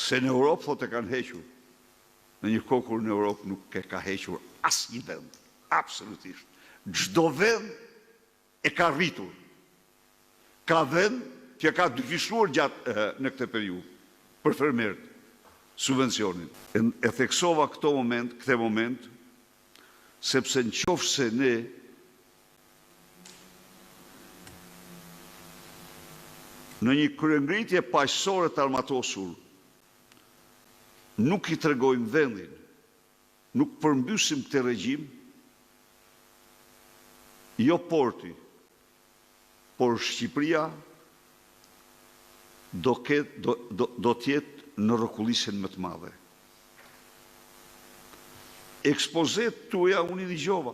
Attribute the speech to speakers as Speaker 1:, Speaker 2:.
Speaker 1: se në Europë thotë e kanë hequr, në një kohë kur në Europë nuk e ka hequr asnjë vend, absolutisht. Çdo vend e ka rritur. Ka vend që ka dyfishuar gjatë në këtë periudhë për fermerët subvencionin. E theksova këtë moment, sepse në qoftë se ne në një kryengritje paqësore të armatosur nuk i tregojmë vendin, nuk përmbysim këtë regjim, jo porti, por Shqipëria do t'jetë në rrokullisjen më të madhe. Ekspozet tuaja unë i dëgjova.